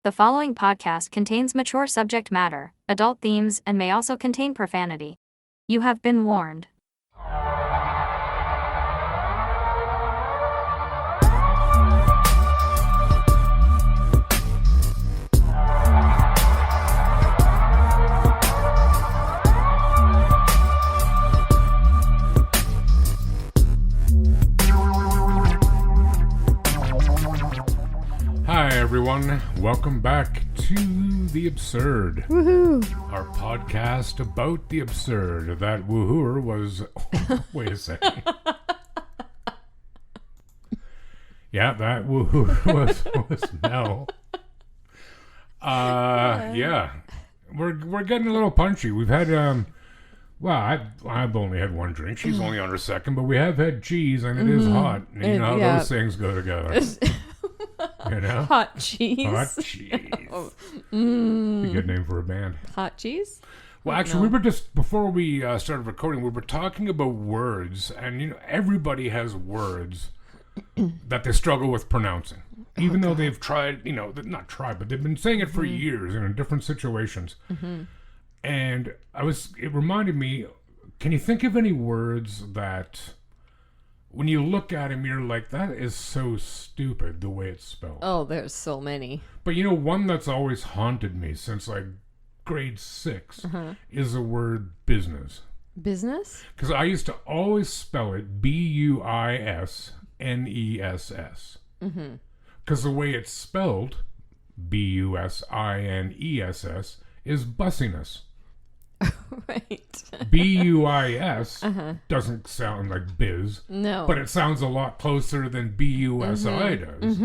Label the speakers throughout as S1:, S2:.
S1: The following podcast contains mature subject matter, adult themes, and may also contain profanity. You have been warned.
S2: Hi everyone, welcome back to The Absurd.
S3: Woohoo!
S2: Our podcast about the absurd. That woohooer was... wait a second. Yeah, that woohooer was no. Yeah. We're getting a little punchy. We've had, well, I've only had one drink. She's only on her second, but we have had cheese and it is hot. And you know how those things go together. You know?
S3: Hot cheese.
S2: Hot cheese. A good name for a band.
S3: Hot cheese?
S2: Well, actually, we were just, before we started recording, we were talking about words. And, you know, everybody has words that they struggle with pronouncing. Even though they've tried, you know, not tried, but they've been saying it for years and in different situations. And it reminded me, can you think of any words that... when you look at him, you're like, that is so stupid, the way it's spelled.
S3: Oh, there's so many.
S2: But you know, one that's always haunted me since like grade 6 is the word business.
S3: Business?
S2: Because I used to always spell it Buisness. Because the way it's spelled, Business, is bussiness.
S3: Right.
S2: BUIS doesn't sound like biz.
S3: No.
S2: But it sounds a lot closer than BUSI does.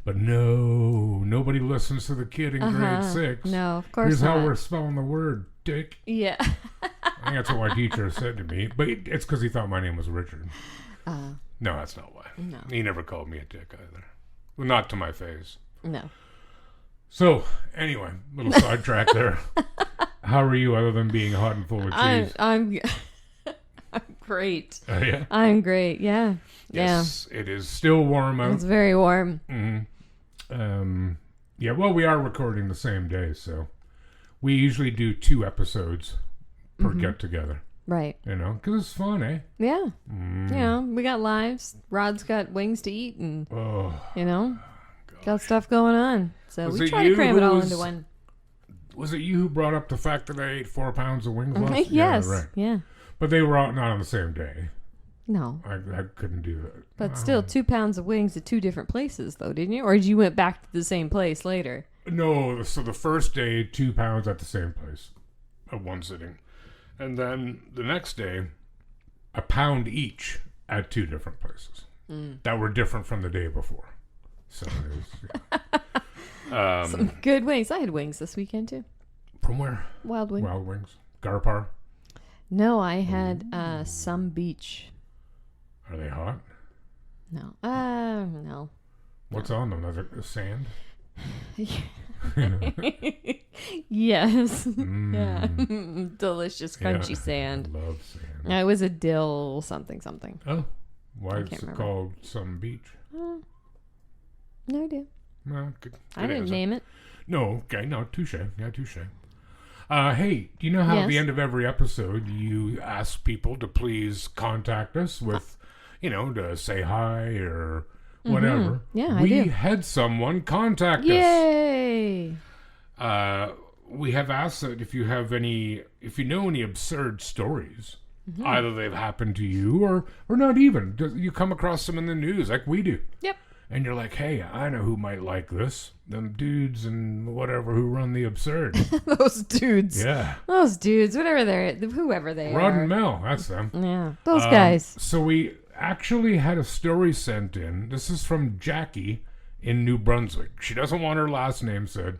S2: But no, nobody listens to the kid in grade 6.
S3: No, of course
S2: Here's
S3: not.
S2: how we're spelling the word, dick.
S3: Yeah.
S2: I think that's what my teacher said to me. But it's because he thought my name was Richard. No, that's not why.
S3: No.
S2: He never called me a dick either. Well, not to my face.
S3: No.
S2: So, anyway, little sidetrack there. How are you other than being hot and full of cheese?
S3: I'm great.
S2: Yeah?
S3: I'm great, yeah.
S2: Yes, it is still warm out.
S3: It's very warm.
S2: Yeah, well, we are recording the same day, so we usually do 2 episodes per get-together.
S3: Right.
S2: You know, because it's fun, eh?
S3: Yeah. You know, we got lives. Rod's got wings to eat and, you know, got stuff going on. So we try to cram it all into one.
S2: Was it you who brought up the fact that I ate 4 pounds of wings last?
S3: Yes.
S2: Yeah, right.
S3: Yeah.
S2: But they were all not on the same day.
S3: No.
S2: I couldn't do that.
S3: But still, 2 pounds of wings at 2 different places, though, didn't you? Or did you went back to the same place later?
S2: No, so the first day, 2 pounds at the same place at one sitting. And then the next day, a pound each at 2 different places that were different from the day before. So it was...
S3: Some good wings. I had wings this weekend, too.
S2: From where?
S3: Wild wings.
S2: Wild Wings. Garpar.
S3: No, I had some beach.
S2: Are they hot?
S3: No. No.
S2: What's on them? Is it sand?
S3: Yes. Yeah. Delicious, crunchy sand.
S2: I love sand.
S3: It was a dill something.
S2: Oh. Why is it
S3: remember.
S2: called Some Beach?
S3: No idea.
S2: Well, good
S3: I didn't
S2: answer.
S3: name it.
S2: No, okay, no, touche. Yeah, touche. Hey, do you know how at the end of every episode you ask people to please contact us with, you know, to say hi or whatever?
S3: Yeah, I
S2: we
S3: do.
S2: had someone contact us.
S3: Yay!
S2: We have asked that if you know any absurd stories, either they've happened to you or not even. You come across them in the news like we do.
S3: Yep.
S2: And you're like, hey, I know who might like this. Them dudes and whatever who run the absurd.
S3: Those dudes.
S2: Yeah.
S3: Those dudes, whoever they
S2: Rod
S3: are.
S2: and Mel, that's them.
S3: Yeah. Those guys.
S2: So we actually had a story sent in. This is from Jackie in New Brunswick. She doesn't want her last name said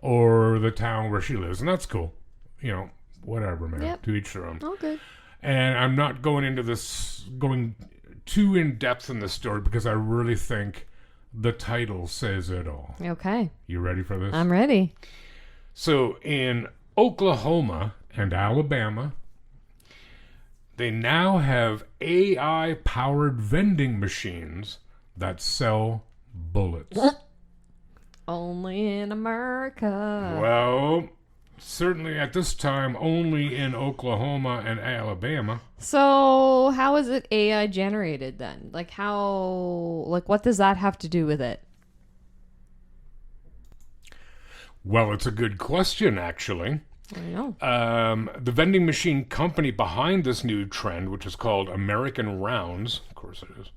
S2: or the town where she lives. And that's cool. You know, whatever, man.
S3: Yep.
S2: To each their own.
S3: Oh, good.
S2: And I'm not going too in depth in the story because I really think the title says it all.
S3: Okay.
S2: You ready for this?
S3: I'm ready.
S2: So in Oklahoma and Alabama, they now have AI-powered vending machines that sell bullets.
S3: Only in America.
S2: Well, certainly at this time, only in Oklahoma and Alabama.
S3: So, how is it AI generated then? Like, what does that have to do with it?
S2: Well, it's a good question, actually.
S3: I know.
S2: The vending machine company behind this new trend, which is called American Rounds, of course it is,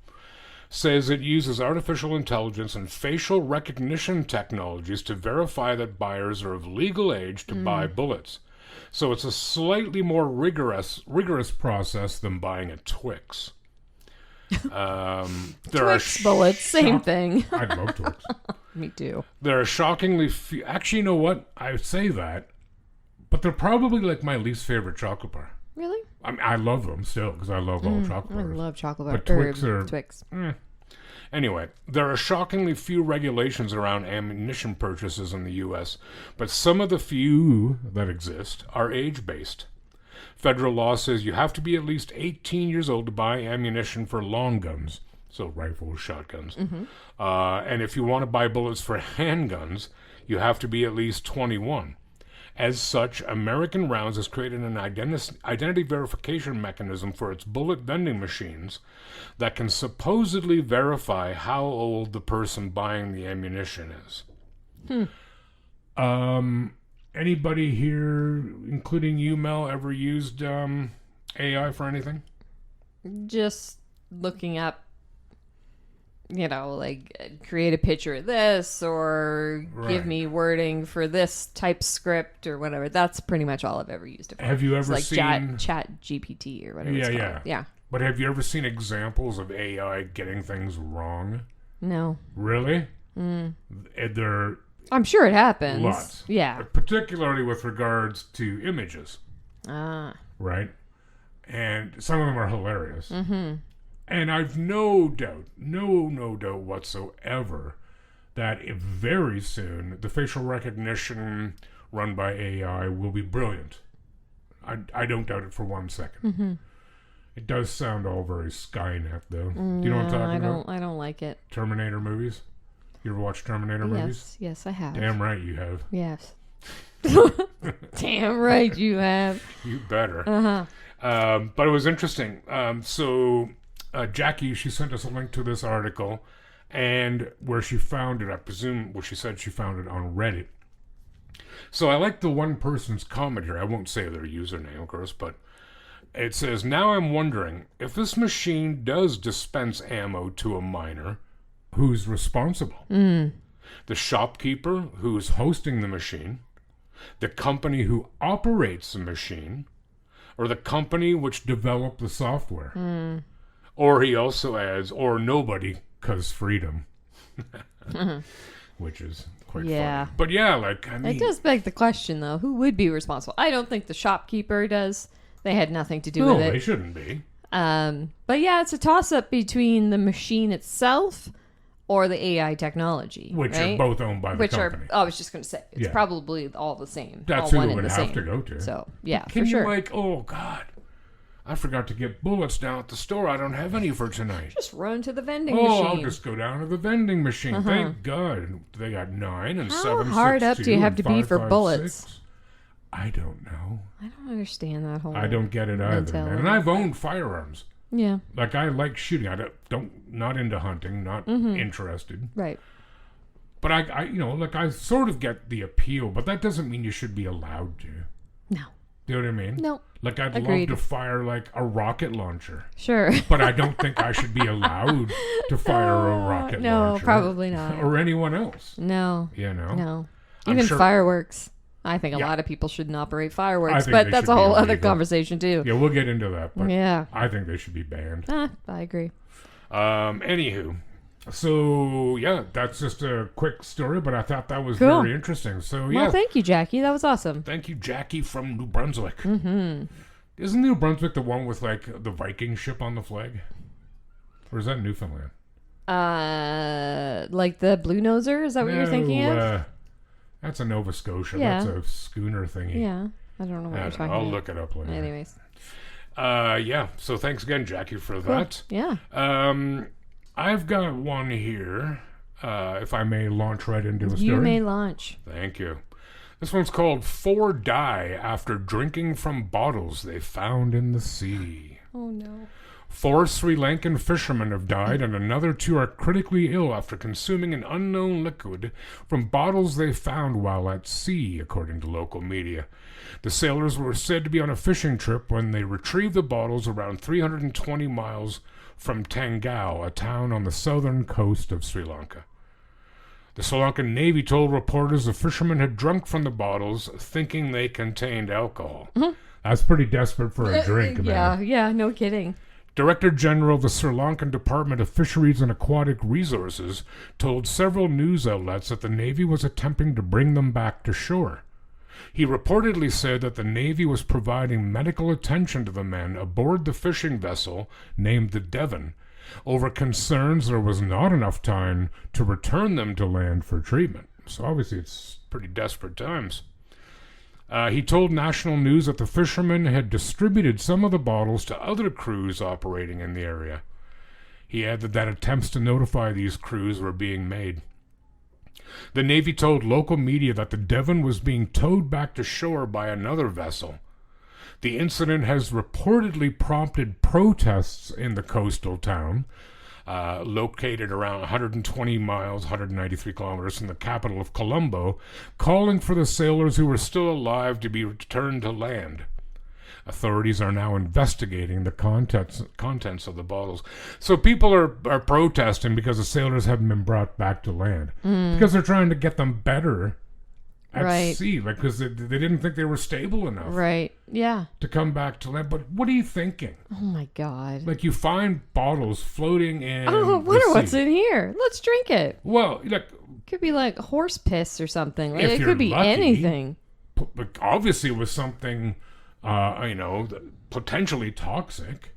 S2: says it uses artificial intelligence and facial recognition technologies to verify that buyers are of legal age to buy bullets. So it's a slightly more rigorous process than buying a Twix.
S3: Twix bullets, same thing.
S2: I love Twix.
S3: Me too.
S2: There are shockingly few. Actually, you know what? I say that, but they're probably like my least favorite chocolate bar.
S3: Really?
S2: I mean, I love them still because I love all chocolate bars.
S3: I love chocolate bars.
S2: But Twix are...
S3: Twix.
S2: Anyway, there are shockingly few regulations around ammunition purchases in the U.S., but some of the few that exist are age-based. Federal law says you have to be at least 18 years old to buy ammunition for long guns, so rifles, shotguns. And if you want to buy bullets for handguns, you have to be at least 21. As such, American Rounds has created an identity verification mechanism for its bullet vending machines that can supposedly verify how old the person buying the ammunition is. Anybody here, including you, Mel, ever used AI for anything?
S3: Just looking up, like create a picture of this or give me wording for this type script or whatever. That's pretty much all I've ever used it for.
S2: Have you ever
S3: like
S2: seen...
S3: Chat GPT or whatever it's called. Yeah.
S2: But have you ever seen examples of AI getting things wrong?
S3: No.
S2: Really? They're...
S3: I'm sure it happens.
S2: Lots.
S3: Yeah.
S2: Particularly with regards to images. Right? And some of them are hilarious. And I've no doubt whatsoever that if very soon the facial recognition run by AI will be brilliant. I don't doubt it for 1 second. It does sound all very Skynet, though. Do you know what I'm talking about?
S3: I don't like it.
S2: Terminator movies? You ever watch Terminator movies?
S3: Yes, I have.
S2: Damn right you have.
S3: Yes. Damn right you have.
S2: You better. But it was interesting. So Jackie, she sent us a link to this article, and where she found it, I presume, she said she found it on Reddit. So I like the one person's comment here. I won't say their username, of course, but it says, "Now I'm wondering, if this machine does dispense ammo to a minor, who's responsible? The shopkeeper who's hosting the machine, the company who operates the machine, or the company which developed the software?" Or he also adds, or nobody, 'cause freedom. Which is quite funny. But yeah, like, I mean...
S3: It does beg the question, though. Who would be responsible? I don't think the shopkeeper does. They had nothing to do with it.
S2: No, they shouldn't be.
S3: But yeah, it's a toss-up between the machine itself or the AI technology.
S2: Which are both owned by the company.
S3: I was just going to say, it's probably all the same.
S2: That's
S3: all
S2: who it would have to go to.
S3: So, yeah,
S2: Can
S3: for
S2: you
S3: sure.
S2: like, oh, God, I forgot to get bullets down at the store. I don't have any for tonight.
S3: Just run to the vending machine.
S2: Oh, I'll just go down to the vending machine. Thank God. They got 9 and 7,
S3: How hard
S2: 6,
S3: up do you have to be for bullets?
S2: 6. I don't know.
S3: I don't understand that whole
S2: I don't get it either, man. And I've owned firearms.
S3: Yeah.
S2: Like, I like shooting. Not into hunting, not interested.
S3: Right.
S2: But I sort of get the appeal, but that doesn't mean you should be allowed to.
S3: No.
S2: Do you know what I mean?
S3: No.
S2: Like, I'd
S3: Agreed.
S2: love to fire, like, a rocket launcher.
S3: Sure.
S2: But I don't think I should be allowed to fire a rocket launcher.
S3: No, probably not.
S2: Or anyone else.
S3: No.
S2: You know?
S3: No.
S2: I'm
S3: Even
S2: sure-
S3: fireworks. I think a lot of people shouldn't operate
S2: I
S3: fireworks,
S2: think
S3: but
S2: they
S3: that's
S2: should
S3: a
S2: be
S3: whole other
S2: illegal.
S3: conversation, too.
S2: Yeah, we'll get into that. But
S3: Yeah.
S2: I think they should be banned.
S3: I agree.
S2: Anywho. So, yeah, that's just a quick story, but I thought that was
S3: Cool.
S2: very interesting. So, yeah.
S3: Well, thank you, Jackie. That was awesome.
S2: Thank you, Jackie from New Brunswick. Mm-hmm. Isn't New Brunswick the one with, like, the Viking ship on the flag? Or is that Newfoundland?
S3: Like the Blue Noser? Is that what you're thinking of?
S2: That's a Nova Scotia.
S3: Yeah.
S2: That's a schooner thingy.
S3: Yeah. I don't know what you're talking about.
S2: I'll look it up later.
S3: Anyways.
S2: Yeah. So thanks again, Jackie, for that.
S3: Yeah.
S2: I've got one here. if I may launch right into a story.
S3: You may launch.
S2: Thank you. This one's called 4 Die After Drinking from Bottles They Found in the Sea.
S3: Oh, no.
S2: 4 Sri Lankan fishermen have died, and another 2 are critically ill after consuming an unknown liquid from bottles they found while at sea, according to local media. The sailors were said to be on a fishing trip when they retrieved the bottles around 320 miles from Tangau, a town on the southern coast of Sri Lanka. The Sri Lankan Navy told reporters the fishermen had drunk from the bottles, thinking they contained alcohol.
S3: Mm-hmm.
S2: That's pretty desperate for a drink, man.
S3: Yeah, no kidding.
S2: Director General of the Sri Lankan Department of Fisheries and Aquatic Resources told several news outlets that the Navy was attempting to bring them back to shore. He reportedly said that the Navy was providing medical attention to the men aboard the fishing vessel named the Devon over concerns there was not enough time to return them to land for treatment. So obviously it's pretty desperate times. He told National News that the fishermen had distributed some of the bottles to other crews operating in the area. He added that attempts to notify these crews were being made. The Navy told local media that the Devon was being towed back to shore by another vessel. The incident has reportedly prompted protests in the coastal town, located around 120 miles, 193 kilometers from the capital of Colombo, calling for the sailors who were still alive to be returned to land. Authorities are now investigating the contents of the bottles. So people are protesting because the sailors haven't been brought back to land. Because they're trying to get them better at sea. Like, because they didn't think they were stable enough.
S3: Right. Yeah.
S2: To come back to land. But what are you thinking?
S3: Oh, my God.
S2: Like, you find bottles floating in
S3: I wonder what's in here. Let's drink it.
S2: Well, like...
S3: Could be like horse piss or something. Like,
S2: if
S3: it could be
S2: lucky,
S3: anything.
S2: Like, obviously, it was something... potentially toxic,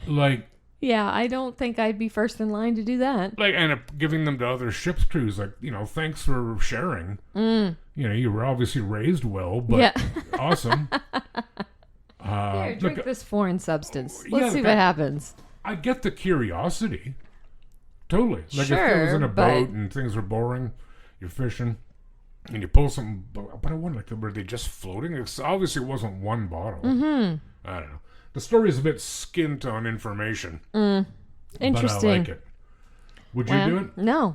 S2: like,
S3: yeah, I don't think I'd be first in line to do that.
S2: Like, and giving them to other ship's crews, like, thanks for sharing. You were obviously raised well, but awesome.
S3: Here, drink this foreign substance. Let's see what happens.
S2: I get the curiosity. Totally. Like, if it was in a boat and things were boring, you're fishing. And you pull some, but I wonder, like, were they just floating? Obviously, it wasn't one bottle. I don't know. The story is a bit skint on information.
S3: Interesting.
S2: But I like it. Would you do it?
S3: No.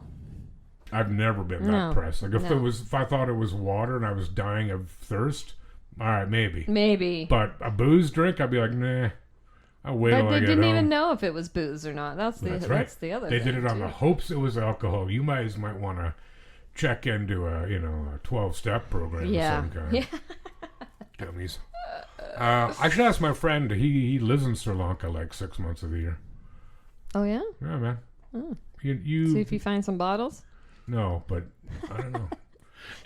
S2: I've never been that pressed. Like, if I thought it was water and I was dying of thirst, all right, maybe.
S3: Maybe.
S2: But a booze drink, I'd be like, nah. I'll wait till I get home.
S3: But they didn't even know if it was booze or not. That's the other
S2: They
S3: thing.
S2: did it on the hopes it was alcohol. You might want to check into a 12-step program of some kind. Yeah. Dummies. I should ask my friend. He lives in Sri Lanka like 6 months of the year.
S3: Oh yeah.
S2: Yeah, man.
S3: Oh.
S2: You
S3: see if you find some bottles.
S2: No, but I don't know.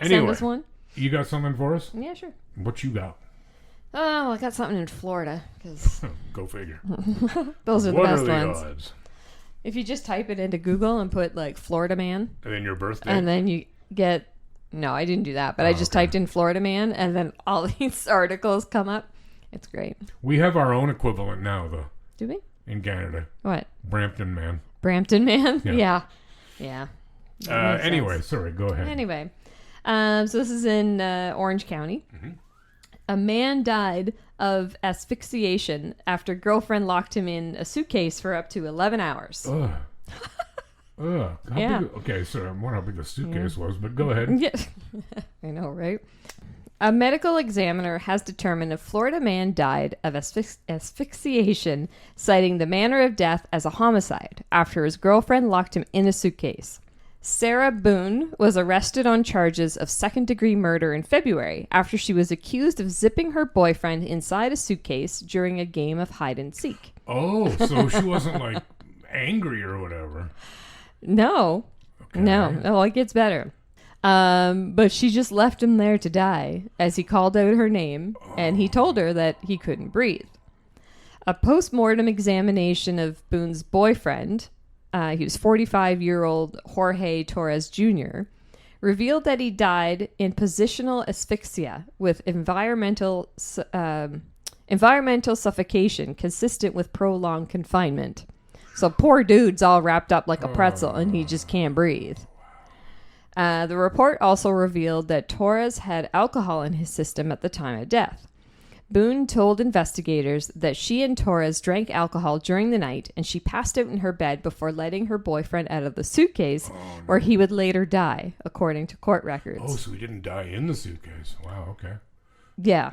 S2: Anyway,
S3: send us one.
S2: You got something for us?
S3: Yeah, sure.
S2: What you got?
S3: Oh, I got something in Florida. Cause
S2: go figure.
S3: Those are the best ones.
S2: Odds?
S3: If you just type it into Google and put like Florida man.
S2: And then your birthday.
S3: And then you get... No, I didn't do that. But I just typed in Florida man and then all these articles come up. It's great.
S2: We have our own equivalent now, though.
S3: Do we?
S2: In Canada.
S3: What?
S2: Brampton man.
S3: Brampton man? Yeah.
S2: Anyway, sorry. Go ahead.
S3: Anyway. So this is in Orange County. Mm-hmm. A man died of asphyxiation after girlfriend locked him in a suitcase for up to 11 hours.
S2: Ugh. Okay, so I wonder how big the suitcase was, but go ahead.
S3: Yeah. I know, right? A medical examiner has determined a Florida man died of asphyxiation, citing the manner of death as a homicide after his girlfriend locked him in a suitcase. Sarah Boone was arrested on charges of second-degree murder in February after she was accused of zipping her boyfriend inside a suitcase during a game of hide-and-seek.
S2: Oh, so she wasn't, like, angry or whatever.
S3: No. Okay. No. Oh, it gets better. But she just left him there to die as he called out her name, and he told her that he couldn't breathe. A post-mortem examination of Boone's boyfriend... he was 45-year-old Jorge Torres Jr., revealed that he died in positional asphyxia with environmental suffocation consistent with prolonged confinement. So poor dude's all wrapped up like a pretzel, and he just can't breathe. The report also revealed that Torres had alcohol in his system at the time of death. Boone told investigators that she and Torres drank alcohol during the night, and she passed out in her bed before letting her boyfriend out of the suitcase, where he would later die, according to court records.
S2: Oh, so he didn't die in the suitcase. Wow, okay.
S3: Yeah,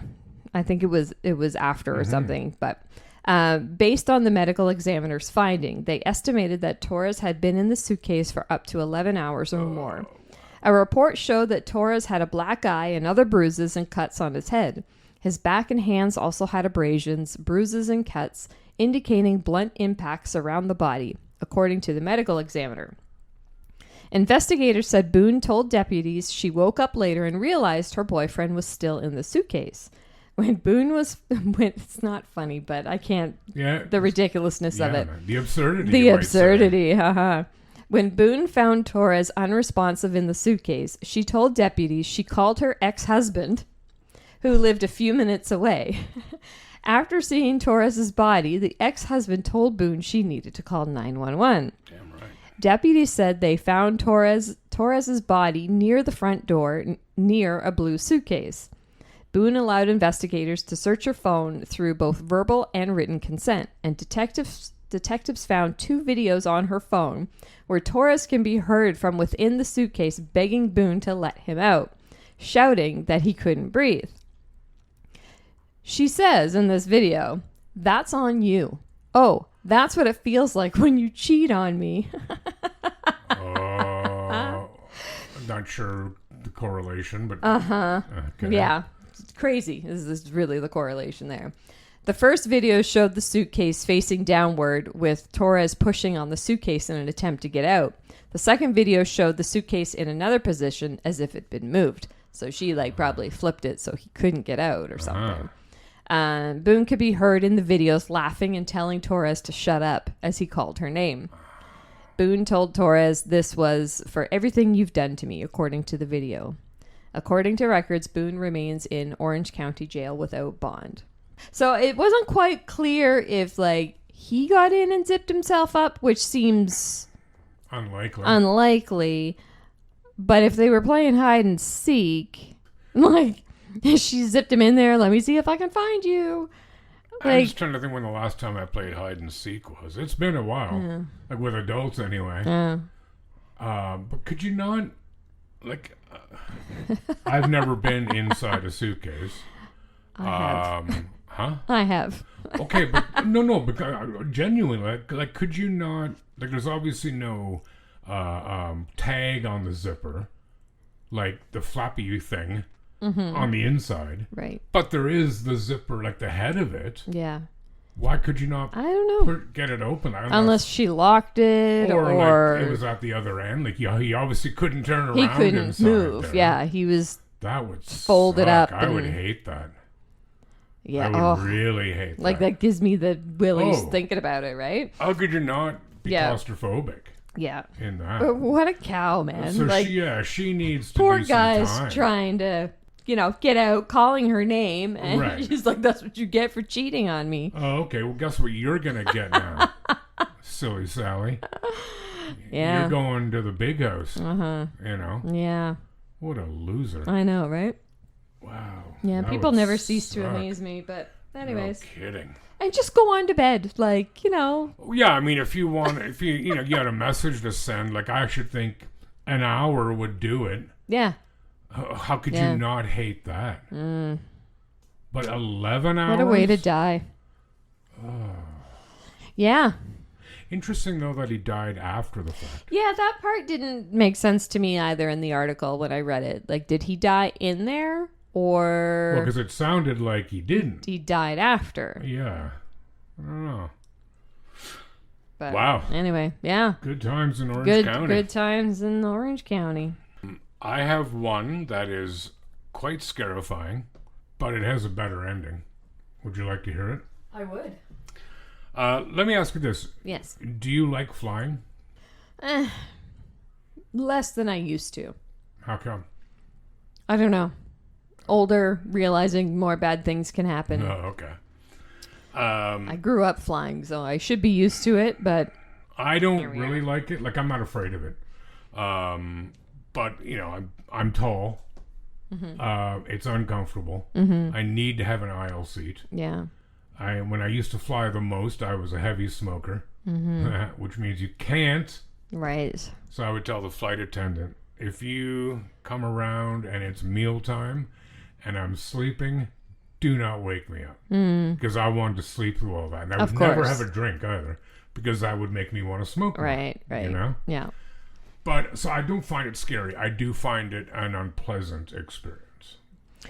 S3: I think it was after or something, but based on the medical examiner's finding, they estimated that Torres had been in the suitcase for up to 11 hours or more. A report showed that Torres had a black eye and other bruises and cuts on his head. His back and hands also had abrasions, bruises, and cuts, indicating blunt impacts around the body, according to the medical examiner. Investigators said Boone told deputies she woke up later and realized her boyfriend was still in the suitcase. When Boone was... it's not funny, but I can't...
S2: Yeah.
S3: The ridiculousness of it.
S2: Man, the absurdity.
S3: The absurdity, haha. When Boone found Torres unresponsive in the suitcase, she told deputies she called her ex-husband, who lived a few minutes away. After seeing Torres's body, the ex-husband told Boone she needed to call 911.
S2: Damn right.
S3: Deputies said they found Torres's body near the front door, near a blue suitcase. Boone allowed investigators to search her phone through both verbal and written consent, and detectives found 2 videos on her phone where Torres can be heard from within the suitcase begging Boone to let him out, shouting that he couldn't breathe. She says in this video, "That's on you. Oh, that's what it feels like when you cheat on me."
S2: I'm not sure the correlation, but... Okay.
S3: Yeah, it's crazy. This is really the correlation there. The first video showed the suitcase facing downward with Torres pushing on the suitcase in an attempt to get out. The second video showed the suitcase in another position as if it'd been moved. So she probably flipped it so he couldn't get out or something. Boone could be heard in the videos laughing and telling Torres to shut up as he called her name. Boone told Torres this was for everything you've done to me, according to the video. According to records, Boone remains in Orange County Jail without bond. So it wasn't quite clear if he got in and zipped himself up, which seems unlikely. But if they were playing hide and seek, she zipped him in there. Let me see if I can find you.
S2: I'm just trying to think when the last time I played hide and seek was. It's been a while, with adults anyway. But could you not, I've never been inside a suitcase.
S3: I have.
S2: Huh?
S3: I have.
S2: Okay, but no, because genuinely, could you not? There's obviously no tag on the zipper, the flappy thing on the inside.
S3: Right.
S2: But there is the zipper, the head of it.
S3: Yeah.
S2: Why could you not?
S3: I don't know.
S2: Get it open?
S3: Unless she locked it, or
S2: it was at the other end. He obviously couldn't turn around.
S3: He couldn't move.
S2: There.
S3: Yeah, he was.
S2: That would
S3: folded
S2: suck.
S3: up.
S2: I would hate that.
S3: Yeah,
S2: I would really hate that.
S3: That gives me the willies thinking about it, right?
S2: How could you not be claustrophobic?
S3: Yeah.
S2: In that.
S3: But what a cow, man.
S2: So she needs to
S3: poor
S2: do some
S3: guy's
S2: time.
S3: trying to, get out, calling her name, and
S2: Right.
S3: she's like, "That's what you get for cheating on me."
S2: Oh, okay. Well, guess what you're gonna get now, silly Sally.
S3: Yeah.
S2: You're going to the big house.
S3: Yeah.
S2: What a loser.
S3: I know, right?
S2: Wow.
S3: Yeah,
S2: that
S3: people
S2: would
S3: never cease to
S2: suck.
S3: amaze me, but anyways.
S2: No kidding.
S3: And just go on to bed,
S2: Yeah, I mean, if you had a message to send, I should think an hour would do it.
S3: Yeah.
S2: How could you not hate that? But 11 hours?
S3: What a way to die. Yeah.
S2: Interesting, though, that he died after the fact.
S3: Yeah, that part didn't make sense to me either in the article when I read it. Did he die in there? Or...
S2: Well, because it sounded like he didn't.
S3: He died after.
S2: Yeah. I don't know.
S3: But
S2: wow.
S3: Anyway, yeah.
S2: Good times in Orange County.
S3: Good times in Orange County.
S2: I have one that is quite scarifying, but it has a better ending. Would you like to hear it?
S3: I would.
S2: Let me ask you this.
S3: Yes.
S2: Do you like flying?
S3: Less than I used to.
S2: How come?
S3: I don't know. Older, realizing more bad things can happen.
S2: Oh, okay.
S3: I grew up flying, so I should be used to it, but
S2: I don't
S3: Here we
S2: really
S3: are.
S2: like it. Like, I'm not afraid of it. But, I'm tall. It's uncomfortable. I need to have an aisle seat.
S3: Yeah.
S2: When I used to fly the most, I was a heavy smoker, which means you can't.
S3: Right.
S2: So I would tell the flight attendant, if you come around and it's mealtime and I'm sleeping, do not wake me up. Because I wanted to sleep through all that. And I would never have a drink either, because that would make me want to smoke more,
S3: Right.
S2: You know?
S3: Yeah.
S2: But, so I don't find it scary. I do find it an unpleasant experience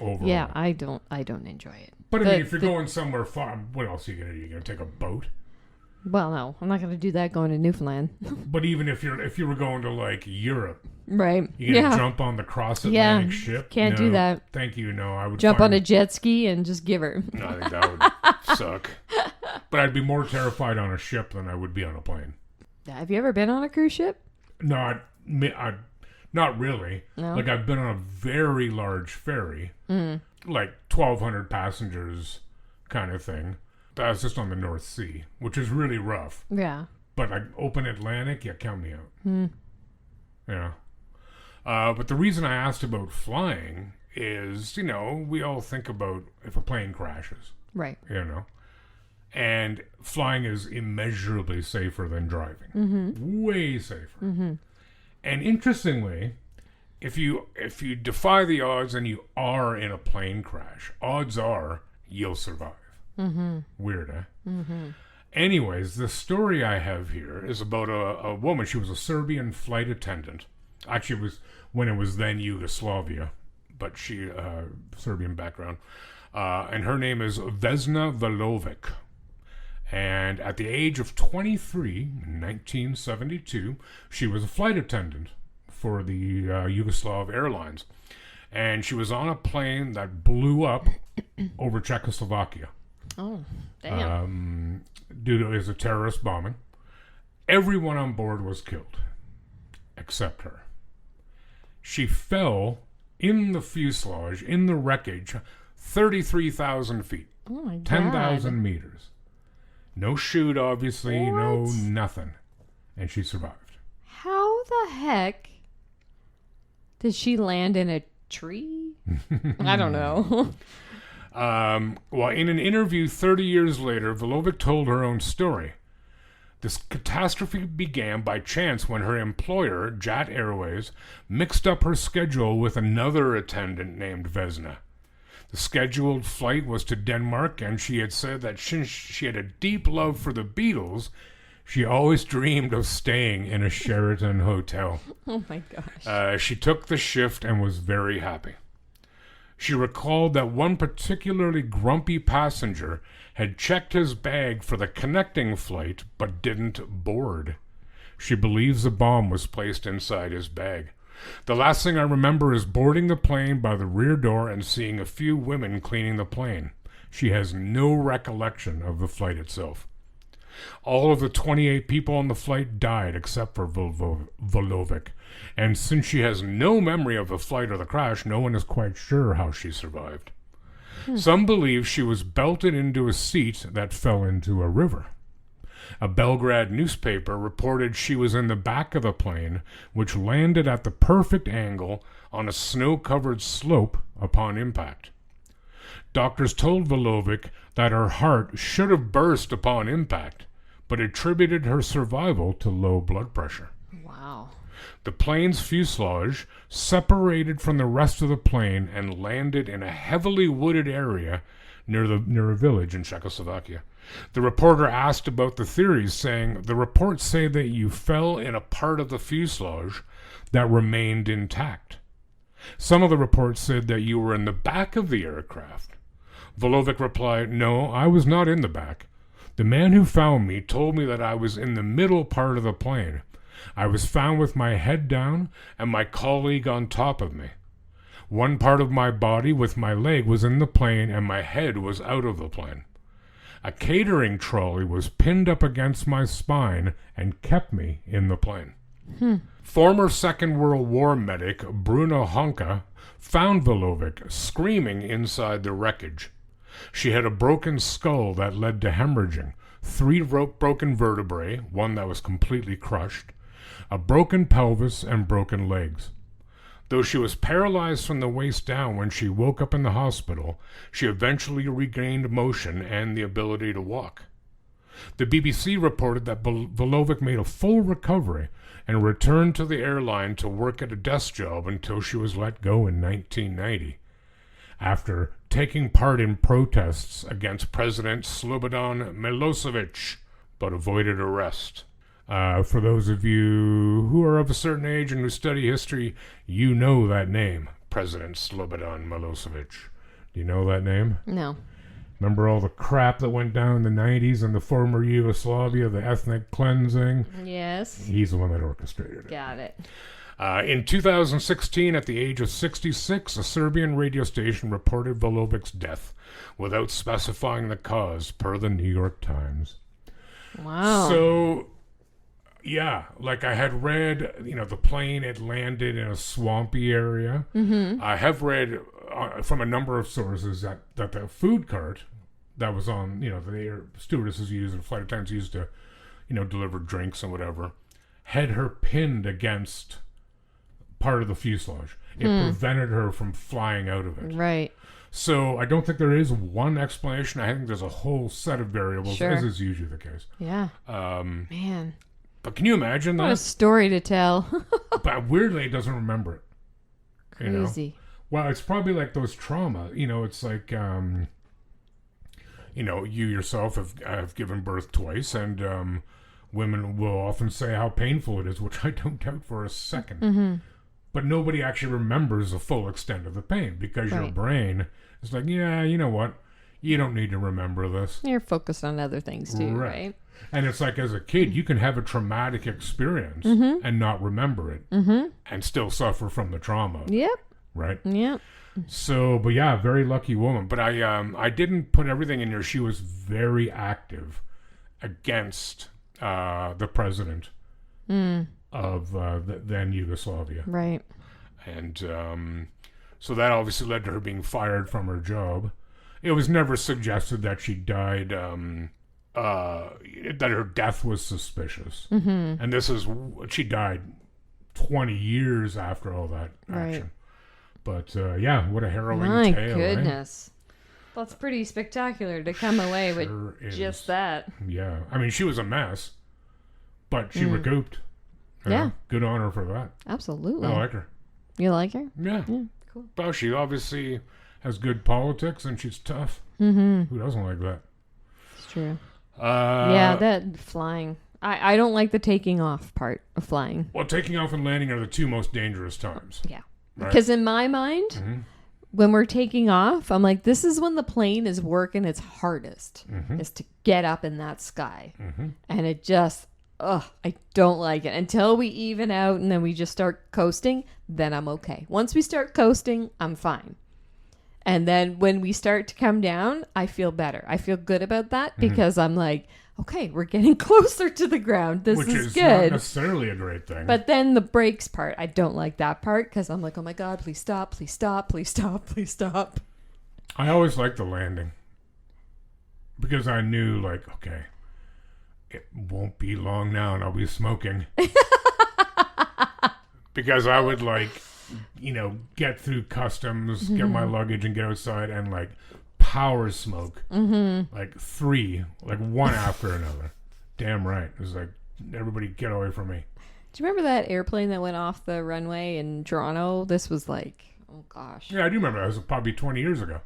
S2: overall.
S3: Yeah, I don't enjoy it.
S2: But I mean, if you're going somewhere far, what else are you going to do? You're going to take a boat?
S3: Well, no, I'm not going to do that going to Newfoundland.
S2: But even if you were going to like Europe,
S3: Right.
S2: you're going to jump on the cross-Atlantic ship?
S3: Can't
S2: No,
S3: do that.
S2: Thank you. No, I would
S3: Jump on a jet ski and just give her.
S2: No, I think that would suck. But I'd be more terrified on a ship than I would be on a plane.
S3: Have you ever been on a cruise ship?
S2: No, I not really.
S3: No?
S2: Like, I've been on a very large ferry, like 1,200 passengers kind of thing. That's just on the North Sea, which is really rough.
S3: Yeah.
S2: But like open Atlantic, yeah, count me out. Yeah. But the reason I asked about flying is, we all think about if a plane crashes,
S3: Right.
S2: and flying is immeasurably safer than driving. Way safer. And interestingly, if you defy the odds and you are in a plane crash, odds are you'll survive. Weird, eh? Anyways, the story I have here is about a woman. She was a Serbian flight attendant. Actually, it was when it was then Yugoslavia, but she Serbian background. And her name is Vesna Vulovic. And at the age of 23, in 1972, she was a flight attendant for the Yugoslav Airlines. And she was on a plane that blew up over Czechoslovakia.
S3: Oh, damn.
S2: Due to a terrorist bombing. Everyone on board was killed, except her. She fell in the fuselage, in the wreckage, 33,000 feet.
S3: Oh, my God.
S2: 10,000 meters. No chute, obviously, no nothing. And she survived.
S3: How the heck did she land in a tree? I don't know.
S2: Well, in an interview 30 years later, Vulovic told her own story. This catastrophe began by chance when her employer, Jet Airways, mixed up her schedule with another attendant named Vesna. The scheduled flight was to Denmark, and she had said that since she had a deep love for the Beatles, she always dreamed of staying in a Sheraton hotel.
S3: Oh, my gosh.
S2: She took the shift and was very happy. She recalled that one particularly grumpy passenger had checked his bag for the connecting flight but didn't board. She believes a bomb was placed inside his bag. The last thing I remember is boarding the plane by the rear door and seeing a few women cleaning the plane. She has no recollection of the flight itself. All of the 28 people on the flight died except for Vulovic. And since she has no memory of the flight or the crash, no one is quite sure how she survived. Some believe she was belted into a seat that fell into a river. A Belgrade newspaper reported she was in the back of the plane, which landed at the perfect angle on a snow-covered slope upon impact. Doctors told Vulovic that her heart should have burst upon impact, but attributed her survival to low blood pressure.
S3: Wow.
S2: The plane's fuselage separated from the rest of the plane and landed in a heavily wooded area near a village in Czechoslovakia. The reporter asked about the theories, saying, "The reports say that you fell in a part of the fuselage that remained intact. Some of the reports said that you were in the back of the aircraft." Vulovic replied, "No, I was not in the back. The man who found me told me that I was in the middle part of the plane. I was found with my head down and my colleague on top of me. One part of my body with my leg was in the plane and my head was out of the plane. A catering trolley was pinned up against my spine and kept me in the plane." Former Second World War medic Bruno Honka found Vulovic screaming inside the wreckage. She had a broken skull that led to hemorrhaging, 3 broken vertebrae, one that was completely crushed, a broken pelvis, and broken legs. Though she was paralyzed from the waist down when she woke up in the hospital, she eventually regained motion and the ability to walk. The BBC reported that Vulovic made a full recovery and returned to the airline to work at a desk job until she was let go in 1990, after taking part in protests against President Slobodan Milosevic, but avoided arrest. For those of you who are of a certain age and who study history, you know that name, President Slobodan Milosevic. Do you know that name?
S3: No.
S2: Remember all the crap that went down in the 90s in the former Yugoslavia, the ethnic cleansing?
S3: Yes.
S2: He's the one that orchestrated it.
S3: Got it.
S2: In 2016, at the age of 66, a Serbian radio station reported Vulovic's death without specifying the cause, per the New York Times.
S3: Wow.
S2: So, yeah, like I had read, the plane had landed in a swampy area.
S3: Mm-hmm.
S2: I have read from a number of sources that the food cart that was on, the air stewardesses used and flight attendants used to, deliver drinks and whatever, had her pinned against part of the fuselage. It prevented her from flying out of it.
S3: Right.
S2: So I don't think there is one explanation. I think there's a whole set of variables,
S3: Sure.
S2: as is usually the case.
S3: Yeah. Man.
S2: But can you imagine
S3: What a
S2: that?
S3: story to tell.
S2: But weirdly, it doesn't remember it.
S3: Crazy.
S2: Well, it's probably like those trauma. It's like, you yourself have given birth twice, and women will often say how painful it is, which I don't doubt for a second.
S3: Mm-hmm.
S2: But nobody actually remembers the full extent of the pain because your
S3: Right.
S2: brain is like, yeah, you know what? You don't need to remember this.
S3: You're focused on other things too, right?
S2: And it's like as a kid, you can have a traumatic experience and not remember it and still suffer from the trauma.
S3: Yep.
S2: Right?
S3: Yep.
S2: So, but yeah, very lucky woman. But I didn't put everything in here. She was very active against the president of then Yugoslavia.
S3: Right.
S2: And so that obviously led to her being fired from her job. It was never suggested that she died, that her death was suspicious.
S3: Mm-hmm.
S2: And she died 20 years after all that action.
S3: Right.
S2: But yeah, what a harrowing
S3: My
S2: tale.
S3: goodness. That's pretty spectacular to come away with
S2: Sure is.
S3: just that.
S2: Yeah. I mean, she was a mess, but she recouped. You
S3: Yeah.
S2: know, good on her for that.
S3: Absolutely.
S2: I like her.
S3: You like her?
S2: Yeah.
S3: Yeah. Cool.
S2: Well, she obviously has good politics and she's tough.
S3: Mm-hmm.
S2: Who doesn't like that?
S3: It's true. Yeah,
S2: Uh,
S3: that flying. I don't like the taking off part of flying.
S2: Well, taking off and landing are the two most dangerous times.
S3: Yeah.
S2: Right?
S3: Because in my mind,
S2: Mhm.
S3: when we're taking off, I'm like, this is when the plane is working its hardest, is to get up in that sky. And it just, I don't like it. Until we even out and then we just start coasting, then I'm okay. Once we start coasting, I'm fine. And then when we start to come down, I feel better. I feel good about that because I'm like, okay, we're getting closer to the ground. This
S2: Which
S3: is
S2: is not
S3: good.
S2: necessarily a great thing.
S3: But then the brakes part, I don't like that part because I'm like, oh my God, please stop, please stop, please stop, please stop.
S2: I always liked the landing. Because I knew, like, okay, it won't be long now and I'll be smoking. Because I would, like, get through customs, get my luggage and get outside and, like, power smoke. Like 3, like one after another. Damn right. It was like, everybody get away from me.
S3: Do you remember that airplane that went off the runway in Toronto? This was like, oh gosh.
S2: Yeah, I do remember that. It was probably 20 years ago.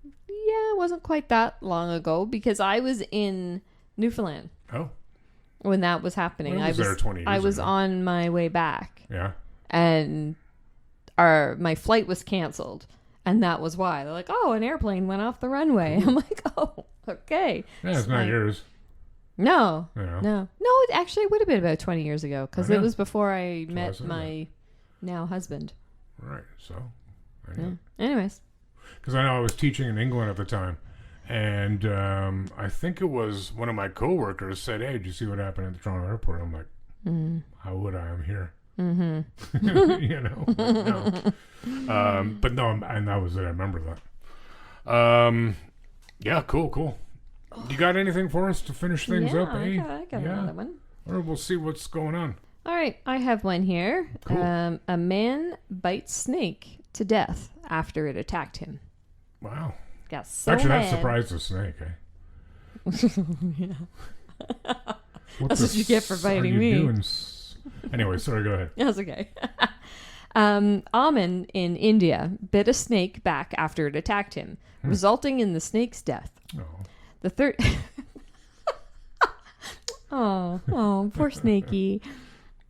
S3: Yeah, it wasn't quite that long ago because I was in Newfoundland
S2: Oh,
S3: when that was happening.
S2: Well, I was there 20 years
S3: I was
S2: ago.
S3: on my way back
S2: yeah.
S3: and my flight was canceled. And that was why. They're like, oh, an airplane went off the runway. I'm like, oh, okay.
S2: Yeah, it's not
S3: like,
S2: yours.
S3: No,
S2: You know.
S3: no. It actually would have been about 20 years ago because
S2: I
S3: it
S2: know.
S3: was before I
S2: why I
S3: met
S2: said
S3: my now husband.
S2: Right, so. I
S3: Yeah.
S2: know.
S3: Anyways.
S2: Because I know I was teaching in England at the time. And I think it was one of my coworkers said, hey, did you see what happened at the Toronto airport? I'm like, how would I? I'm here. But no, and that was it. I remember that. Yeah, cool. You got anything for us to finish things up, eh?
S3: I got another one.
S2: Or we'll see what's going on.
S3: All right, I have one here.
S2: Cool.
S3: A man bites snake to death after it attacked him.
S2: Wow.
S3: Got so
S2: Actually,
S3: mad.
S2: that surprised the snake, eh?
S3: That's what you get for biting me.
S2: Anyway, sorry, go ahead.
S3: That's okay. Aman in India bit a snake back after it attacked him, resulting in the snake's death.
S2: Oh.
S3: The third... oh, poor Snakey.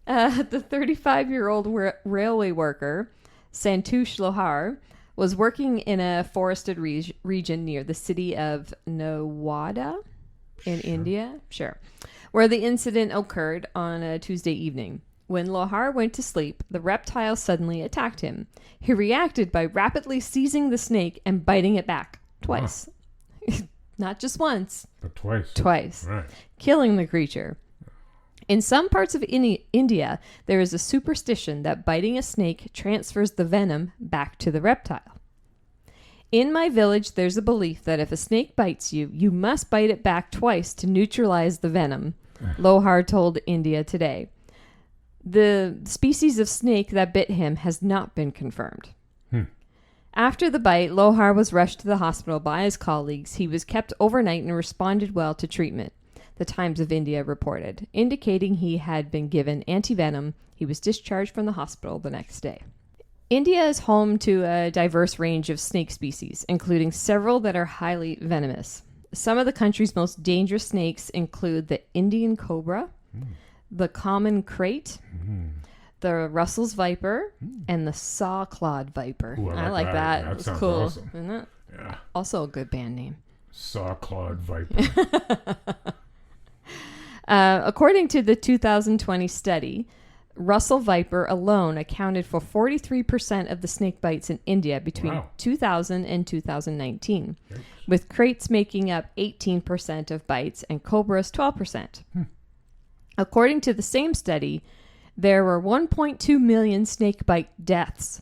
S3: The 35-year-old railway worker, Santosh Lohar, was working in a forested region near the city of Nawada in India, where the incident occurred on a Tuesday evening. When Lohar went to sleep, the reptile suddenly attacked him. He reacted by rapidly seizing the snake and biting it back twice. Not just once,
S2: but twice.
S3: Twice.
S2: Right.
S3: Killing the creature. In some parts of India, there is a superstition that biting a snake transfers the venom back to the reptile. In my village, there's a belief that if a snake bites you, you must bite it back twice to neutralize the venom, Lohar told India Today. The species of snake that bit him has not been confirmed. After the bite, Lohar was rushed to the hospital by his colleagues. He was kept overnight and responded well to treatment, the Times of India reported, indicating he had been given antivenom. He was discharged from the hospital the next day. India is home to a diverse range of snake species, including several that are highly venomous. Some of the country's most dangerous snakes include the Indian cobra, the common krait, the Russell's viper, and the saw-clawed viper.
S2: Ooh,
S3: I like that.
S2: That
S3: It was
S2: sounds
S3: cool,
S2: awesome.
S3: isn't it?
S2: Yeah.
S3: Also a good band name.
S2: Saw-clawed viper.
S3: According to the 2020 study, Russell viper alone accounted for 43% of the snake bites in India between 2000 and 2019, with kraits making up 18% of bites and cobras 12%. According to the same study, there were 1.2 million snake bite deaths,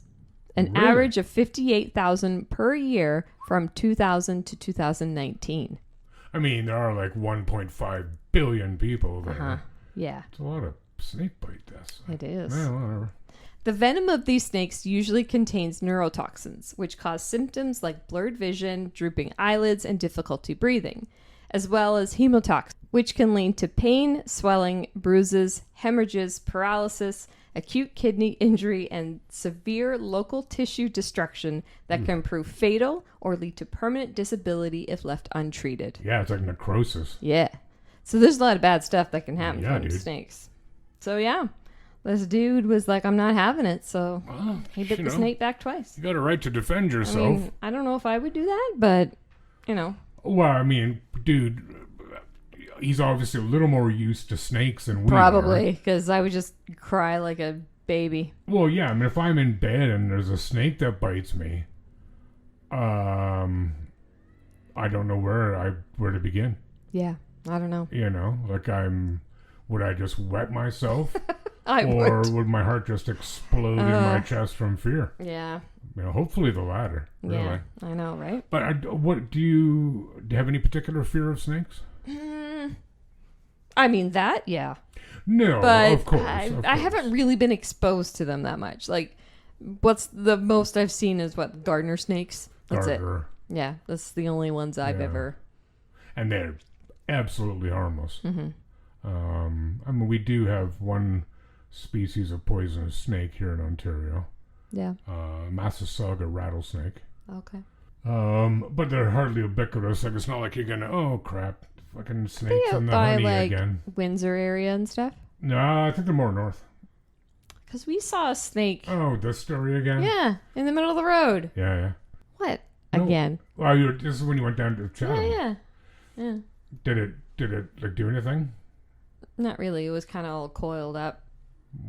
S3: an average of 58,000 per year from 2000 to 2019.
S2: I mean, there are like 1.5 billion people there.
S3: Yeah.
S2: It's a lot of snake bite deaths.
S3: It is.
S2: Yeah, whatever.
S3: The venom of these snakes usually contains neurotoxins, which cause symptoms like blurred vision, drooping eyelids, and difficulty breathing, as well as hemotoxins, which can lead to pain, swelling, bruises, hemorrhages, paralysis, acute kidney injury, and severe local tissue destruction that can prove fatal or lead to permanent disability if left untreated.
S2: Yeah, it's like necrosis.
S3: Yeah. So there's a lot of bad stuff that can happen from
S2: dude.
S3: snakes. So yeah, this dude was like, I'm not having it. So he bit the snake back twice.
S2: You got a right to defend yourself.
S3: I mean, I don't know if I would do that, but, you know.
S2: Well, I mean, dude, he's obviously a little more used to snakes than we
S3: Probably,
S2: are.
S3: because I would just cry like a baby.
S2: Well, yeah, I mean, if I'm in bed and there's a snake that bites me, I don't know where to begin.
S3: Yeah, I don't know.
S2: You know, like would I just wet myself?
S3: Or
S2: would my heart just explode in my chest from fear?
S3: Yeah.
S2: You know, hopefully the latter. Really.
S3: Yeah, I know, right?
S2: But do you have any particular fear of snakes?
S3: I mean, yeah.
S2: No,
S3: But
S2: of course.
S3: I haven't really been exposed to them that much. Like, what's the most I've seen is gardener snakes. That's
S2: Garter.
S3: it. Yeah, that's the only ones I've ever.
S2: And they're absolutely harmless. I mean, we do have one species of poisonous snake here in Ontario.
S3: Yeah.
S2: Massasauga rattlesnake.
S3: Okay.
S2: But they're hardly ubiquitous. Like, it's not like you're gonna, oh crap, fucking snakes on the
S3: by
S2: honey
S3: like
S2: again.
S3: Windsor area and stuff.
S2: No, I think they're more north.
S3: Because we saw a snake.
S2: Oh, this story again?
S3: Yeah, in the middle of the road.
S2: Yeah.
S3: What?
S2: No.
S3: Again?
S2: Well, this is when you went down to Chatham.
S3: Yeah.
S2: Did it like do anything?
S3: Not really. It was kind of all coiled up.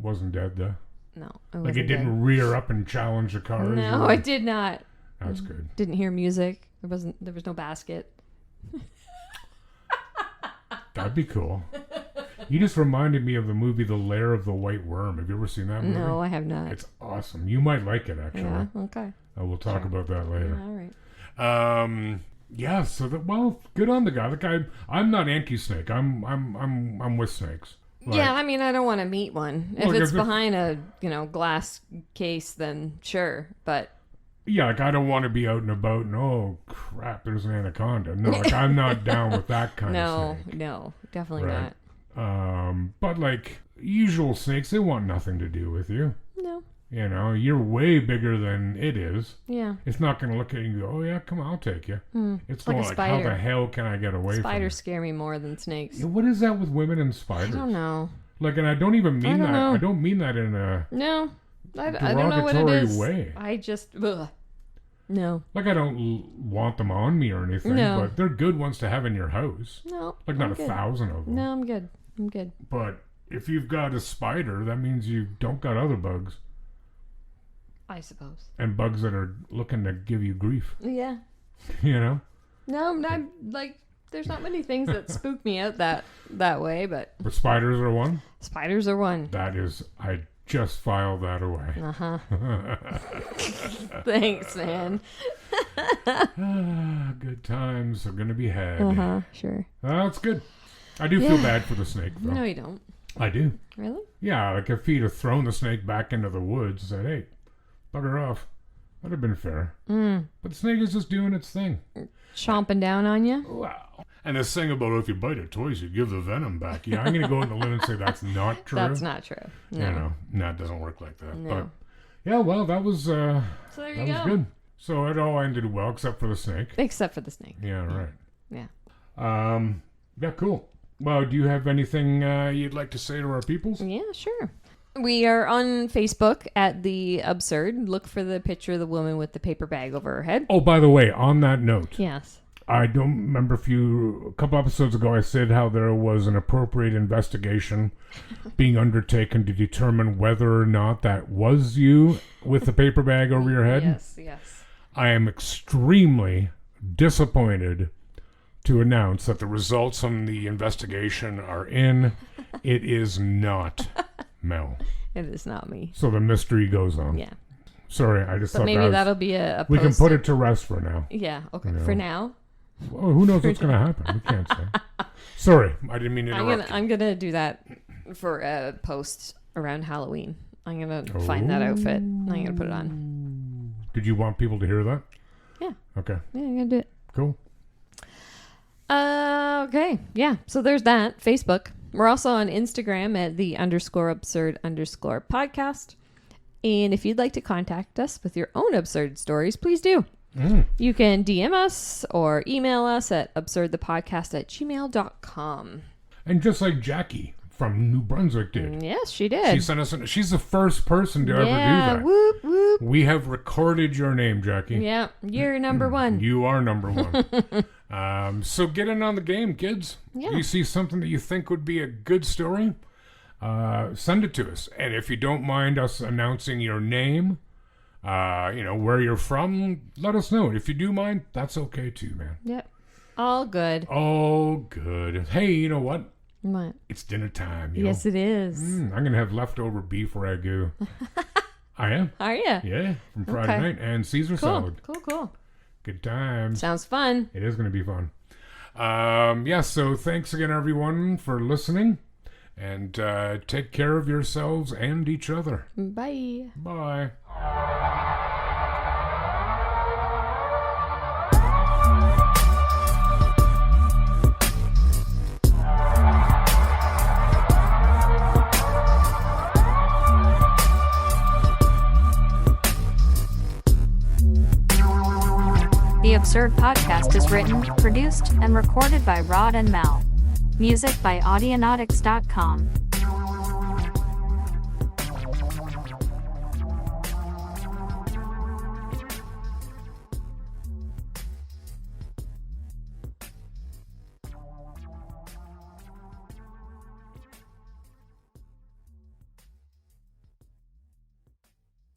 S2: Wasn't dead though.
S3: No.
S2: Like it didn't rear up and challenge the cars.
S3: No, it did not.
S2: That's good.
S3: Didn't hear music. There was no basket.
S2: That'd be cool. You just reminded me of the movie The Lair of the White Worm. Have you ever seen that movie?
S3: No, I have not.
S2: It's awesome. You might like it actually.
S3: Yeah. Okay.
S2: We'll talk about that later.
S3: All right.
S2: Yeah, so well, good on the guy. The guy, I'm not anti-snake. I'm with snakes. Like,
S3: yeah, I mean, I don't want to meet one. If
S2: Look,
S3: it's
S2: if it-
S3: behind a, glass case, then sure. But
S2: yeah, like I don't want to be out and about and oh crap, there's an anaconda. No, like I'm not down with that kind of snake.
S3: No, definitely
S2: Right.
S3: not.
S2: But like usual snakes, they want nothing to do with you.
S3: No.
S2: You know, you're way bigger than it is.
S3: Yeah.
S2: It's not going to look at you and go, oh yeah, come on, I'll take you. It's
S3: Like
S2: more
S3: a
S2: like, how
S3: spider.
S2: the hell can I get away
S3: Spiders
S2: from
S3: scare me more than snakes.
S2: you? What is that with women and
S3: I
S2: spiders?
S3: don't know.
S2: Like, and I don't even mean
S3: I don't
S2: that.
S3: know.
S2: I don't mean that in a
S3: No. I don't know what it
S2: derogatory
S3: is.
S2: way.
S3: I just, no.
S2: Like, I don't want them on me or anything,
S3: No.
S2: but they're good ones to have in your house.
S3: No.
S2: Like, not
S3: I'm
S2: 1,000 of them.
S3: No, I'm good.
S2: But if you've got a spider, that means you don't got other bugs.
S3: I suppose.
S2: And bugs that are looking to give you grief.
S3: Yeah.
S2: You know?
S3: No, I'm like, there's not many things that spook me out that way, but
S2: But spiders are one.
S3: spiders are one.
S2: That is, I just filed that away.
S3: Uh-huh. Thanks, man.
S2: Good times are going to be had.
S3: Uh-huh, sure.
S2: That's good. I do feel bad for the snake, though.
S3: No, you don't.
S2: I do.
S3: Really?
S2: Yeah, like if he'd have thrown the snake back into the woods and said, hey, bugger off, that'd have been fair. But the snake is just doing its thing.
S3: Chomping down on you?
S2: Wow. And this thing about if you bite it twice, you give the venom back. Yeah, I'm going to go on the limb and say that's not true.
S3: That's not true. No.
S2: You know, no, it doesn't work like that.
S3: No.
S2: But yeah, well, that was
S3: So there you
S2: that
S3: go.
S2: was good. So it all ended well except for the snake.
S3: Except for the snake.
S2: Yeah, right.
S3: Yeah.
S2: Yeah, cool. Well, do you have anything you'd like to say to our peoples?
S3: Yeah, sure. We are on Facebook at The Absurd. Look for the picture of the woman with the paper bag over her head.
S2: Oh, by the way, on that note,
S3: Yes.
S2: I don't remember a couple episodes ago I said how there was an appropriate investigation being undertaken to determine whether or not that was you with the paper bag over your head.
S3: Yes.
S2: I am extremely disappointed to announce that the results from the investigation are in. It is not Mel.
S3: It is not me.
S2: So the mystery goes on.
S3: Yeah.
S2: Sorry, I just
S3: But
S2: thought
S3: maybe
S2: that
S3: that'll be a
S2: we can
S3: post
S2: put it to rest for now.
S3: Yeah, okay.
S2: No.
S3: For now.
S2: Well, who knows what's going to happen? We can't say. Sorry, I didn't mean to interrupt.
S3: I'm gonna do that for a post around Halloween. I'm gonna find that outfit and I'm gonna put it on.
S2: Did you want people to hear that?
S3: Yeah.
S2: Okay,
S3: Yeah, I'm gonna do it.
S2: cool.
S3: Okay. Yeah. So there's that. Facebook. We're also on Instagram at _absurd_podcast. And if you'd like to contact us with your own absurd stories, please do. You can DM us or email us at absurdthepodcast@gmail.com.
S2: And just like Jackie from New Brunswick did.
S3: Yes, she did.
S2: She sent us. She's the first person to ever do
S3: yeah.
S2: that.
S3: Whoop, whoop.
S2: We have recorded your name, Jackie.
S3: Yeah. You're number one.
S2: You are number one. So get in on the game, kids.
S3: Yeah.
S2: You see something that you think would be a good story, send it to us. And if you don't mind us announcing your name, where you're from, let us know. If you do mind, that's okay too, man.
S3: Yep. All good.
S2: Oh, good. Hey, you know what?
S3: What?
S2: It's dinner time.
S3: Yes, it is.
S2: I'm going to have leftover beef ragu. I am.
S3: Are you?
S2: Yeah, from Friday
S3: Okay.
S2: night. And Caesar salad.
S3: Cool.
S2: Good times.
S3: Sounds fun.
S2: It is going to be fun. So thanks again, everyone, for listening. And take care of yourselves and each other.
S3: Bye.
S2: Bye.
S1: The Absurd Podcast is written, produced, and recorded by Rod and Mel. Music by Audionautics.com.